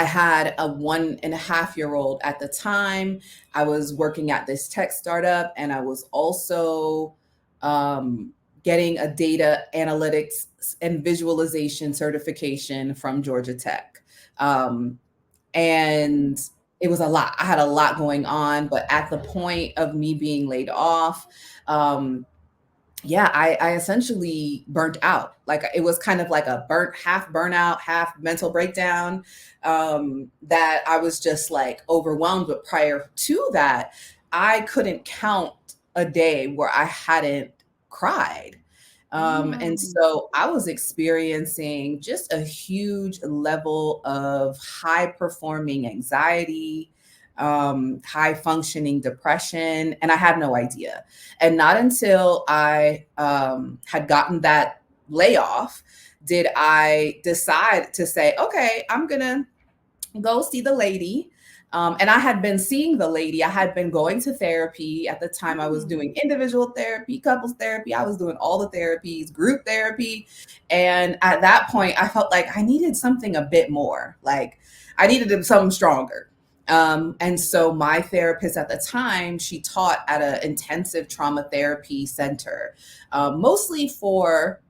I had a 1.5-year-old at the time. I was working at this tech startup, and I was also um, getting a data analytics and visualization certification from Georgia Tech. Um, and it was a lot. I had a lot going on, but at the point of me being laid off, um, yeah, I essentially burnt out. Like it was kind of like a half burnout, half mental breakdown. That I was just like overwhelmed. But prior to that, I couldn't count a day where I hadn't cried. And Mm. so I was experiencing just a huge level of high performing anxiety, high functioning depression, and I had no idea. And not until I had gotten that layoff did I decide to say, okay, I'm going to go see the lady. And I had been seeing the lady. I had been going to therapy. At the time, I was Mm. doing individual therapy, couples therapy. I was doing all the therapies, group therapy. And at that point, I felt like I needed something a bit more. Like I needed something stronger. And so my therapist at the time, she taught at an intensive trauma therapy center, mostly for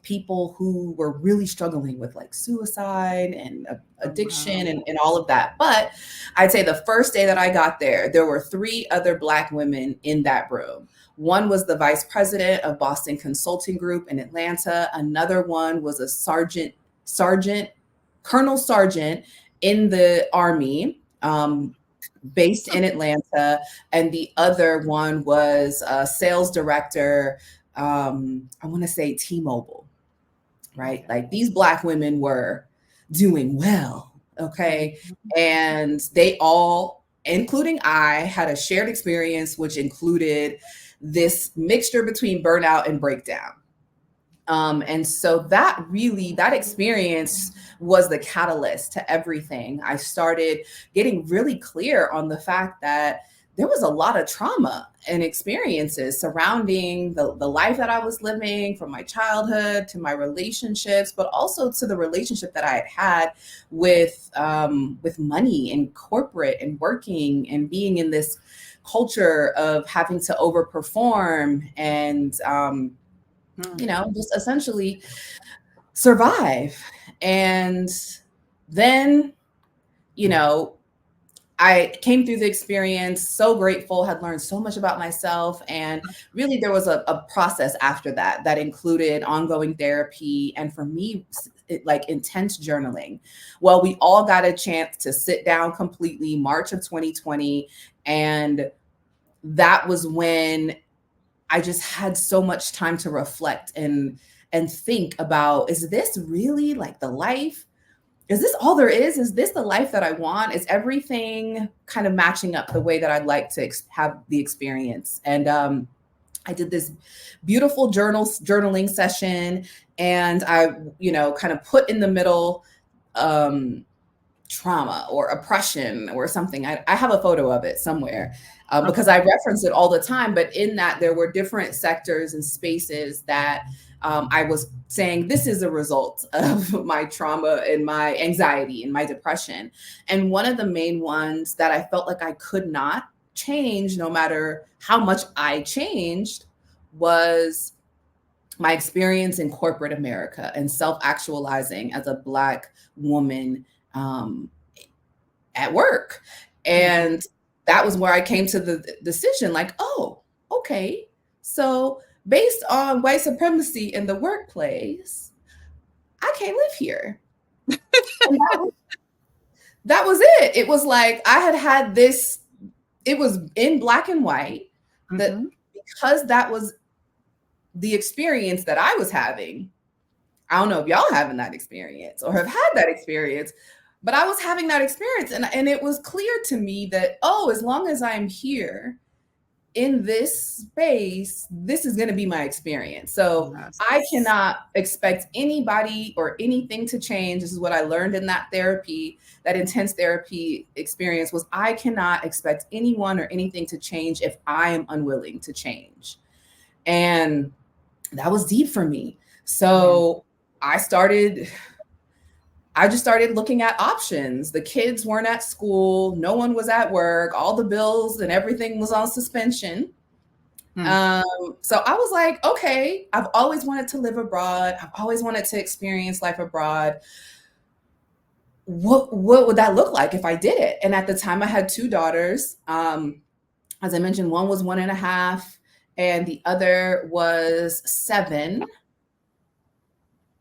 people who were really struggling with like suicide and Oh, addiction wow. and all of that. But I'd say the first day that I got there were three other Black women in that room. One was the vice president of Boston Consulting Group in Atlanta. Another one was a colonel sergeant in the Army, based in Atlanta. And the other one was a sales director, I want to say T-Mobile, right? Okay. Like these Black women were doing well, okay? Mhm. And they all, including I, had a shared experience, which included this mixture between burnout and breakdown. And so that experience was the catalyst to everything. I started getting really clear on the fact that there was a lot of trauma and experiences surrounding the life that I was living, from my childhood to my relationships, but also to the relationship that I had had with money and corporate and working and being in this culture of having to overperform and Mm. just essentially survive. And then, you know, I came through the experience so grateful, had learned so much about myself. And really, there was a process after that that included ongoing therapy. And for me, like intense journaling. Well, we all got a chance to sit down completely March of 2020. And that was when I just had so much time to reflect and think about, is this really like the life? Is this all there is? Is this the life that I want? Is everything kind of matching up the way that I'd like to have the experience? And I did this beautiful journaling session, and I, kind of put in the middle um, trauma or oppression or something. I have a photo of it somewhere, because Okay. I reference it all the time. But in that, there were different sectors and spaces that I was saying, this is a result of my trauma and my anxiety and my depression. And one of the main ones that I felt like I could not change, no matter how much I changed, was my experience in corporate America and self actualizing as a Black woman, um, at work. Mhm. And that was where I came to the decision, like, oh, okay. So based on white supremacy in the workplace, I can't live here. And that was it. It was like I had this, it was in black and white, that Mhm. because that was the experience that I was having. I don't know if y'all having that experience or have had that experience, but I was having that experience, and it was clear to me that, oh, as long as I'm here in this space, this is going to be my experience. So I Yes. cannot expect anybody or anything to change. This is what I learned in that therapy, that intense therapy experience, was I cannot expect anyone or anything to change if I am unwilling to change. And that was deep for me. Yeah. So I started I just started looking at options. The kids weren't at school, no one was at work, all the bills and everything was on suspension. So I was like, okay, I've always wanted to live abroad. I've always wanted to experience life abroad. What would that look like if I did it? And at the time I had two daughters. As I mentioned, one was 1.5 and the other was 7.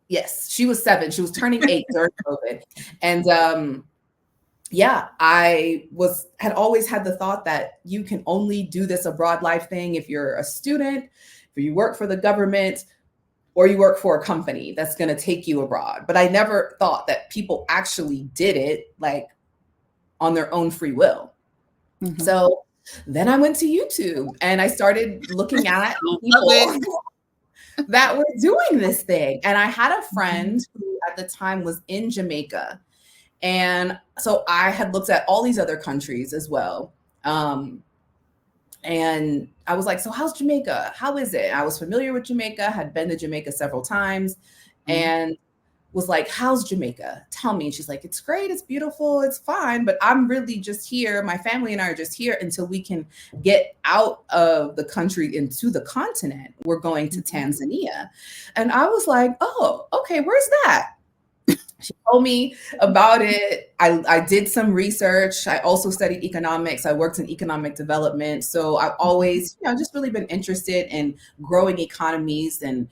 Yes, she was 7. She was turning 8 during COVID. And yeah, had always had the thought that you can only do this abroad life thing if you're a student, if you work for the government, or you work for a company that's going to take you abroad. But I never thought that people actually did it like on their own free will. Mm-hmm. So then I went to YouTube and I started looking at people that were doing this thing. And I had a friend who at the time was in Jamaica. And so I had looked at all these other countries as well. And I was like, so how's Jamaica? How is it? I was familiar with Jamaica, had been to Jamaica several times, and was like, how's Jamaica? Tell me. And she's like, it's great. It's beautiful. It's fine. But I'm really just here. My family and I are just here until we can get out of the country into the continent. We're going to Tanzania. And I was like, oh, okay, where's that? She told me about it. I did some research. I also studied economics. I worked in economic development. So I've always, just really been interested in growing economies and,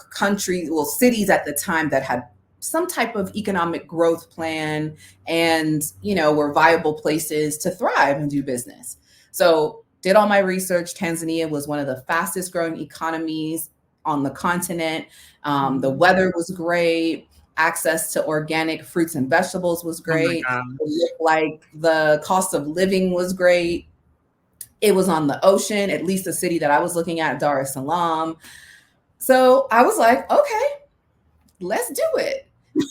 countries, cities at the time that had some type of economic growth plan and, were viable places to thrive and do business. So did all my research. Tanzania was one of the fastest growing economies on the continent. The weather was great. Access to organic fruits and vegetables was great. It looked like the cost of living was great. It was on the ocean, at least the city that I was looking at, Dar es Salaam. So I was like, okay, let's do it.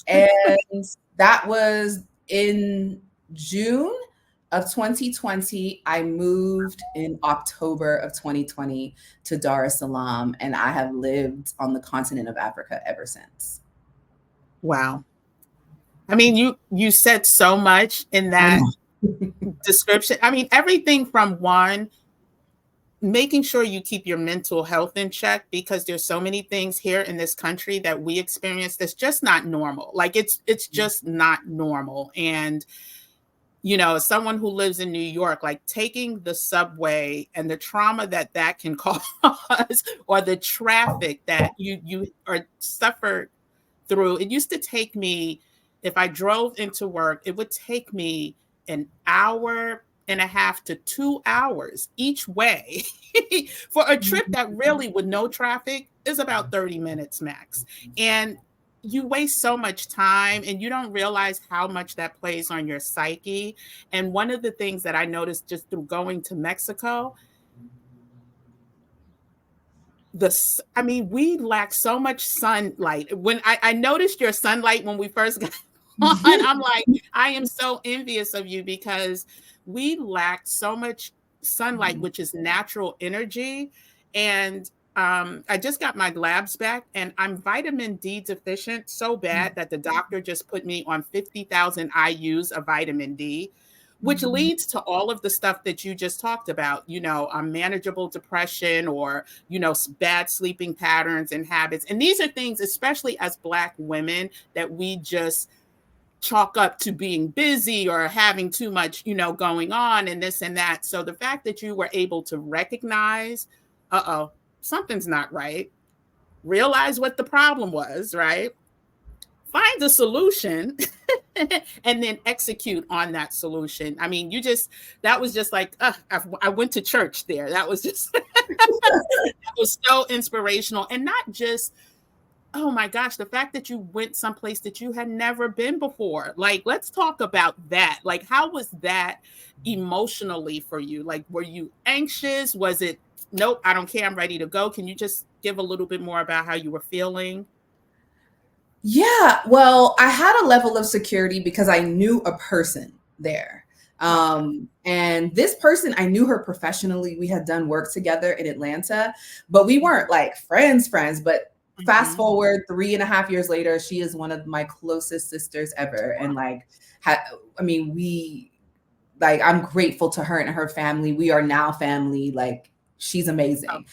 And that was in June of 2020. I moved in October of 2020 to Dar es Salaam, and I have lived on the continent of Africa ever since. Wow. I mean, you said so much in that description. I mean, everything from making sure you keep your mental health in check, because there's so many things here in this country that we experience that's just not normal. Like it's just not normal. And, someone who lives in New York, like taking the subway and the trauma that can cause, or the traffic that you suffer through. It used to take me, if I drove into work, it would take me an hour and a half to 2 hours each way for a trip that really, with no traffic, is about 30 minutes max. And you waste so much time and you don't realize how much that plays on your psyche. And one of the things that I noticed just through going to Mexico, we lack so much sunlight. When I noticed your sunlight when we first got on, I'm like, I am so envious of you, because we lacked so much sunlight, which is natural energy. And I just got my labs back and I'm vitamin D deficient so bad that the doctor just put me on 50,000 IUs of vitamin D, which leads to all of the stuff that you just talked about, manageable depression, or, bad sleeping patterns and habits. And these are things, especially as Black women, that we just chalk up to being busy or having too much, going on and this and that. So the fact that you were able to recognize, something's not right, realize what the problem was, right? Find a solution and then execute on that solution. I mean, that was just like, I went to church there. That was just, that was so inspirational. And not just, oh my gosh, the fact that you went someplace that you had never been before. Like, let's talk about that. Like, how was that emotionally for you? Like, were you anxious? Was it, nope, I don't care, I'm ready to go? Can you just give a little bit more about how you were feeling? Yeah, well, I had a level of security because I knew a person there. And this person, I knew her professionally. We had done work together in Atlanta, but we weren't like friends, but fast forward 3.5 years later, she is one of my closest sisters ever. And like, I mean, I'm grateful to her and her family. We are now family. Like, she's amazing.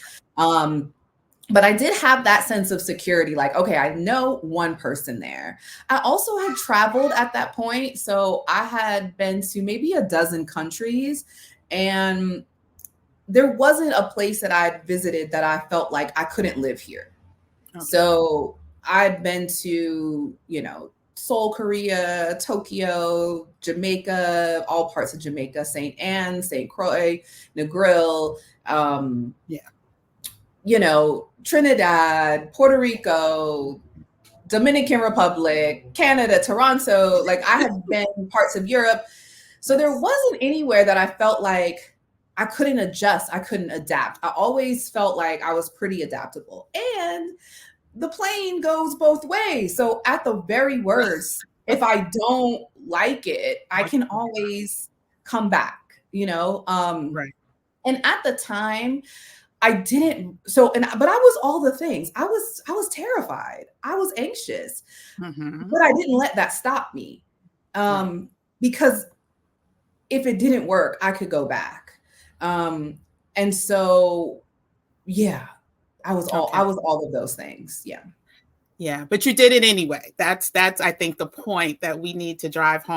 But I did have that sense of security. Like, okay, I know one person there. I also had traveled at that point. So I had been to maybe a dozen countries, and there wasn't a place that I'd visited that I felt like I couldn't live here. So I'd been to, Seoul, Korea, Tokyo, Jamaica, all parts of Jamaica, St. Anne, St. Croix, Negril, Trinidad, Puerto Rico, Dominican Republic, Canada, Toronto. Like, I have been parts of Europe. So there wasn't anywhere that I felt like I couldn't adjust. I couldn't adapt. I always felt like I was pretty adaptable. And the plane goes both ways. So at the very worst, if I don't like it, I can always come back, Right. And at the time, I didn't. But I was all the things. I was terrified. I was anxious, but I didn't let that stop me. Because if it didn't work, I could go back. And so, yeah, I was all of those things. Yeah. Yeah. But you did it anyway. That's, I think, the point that we need to drive home.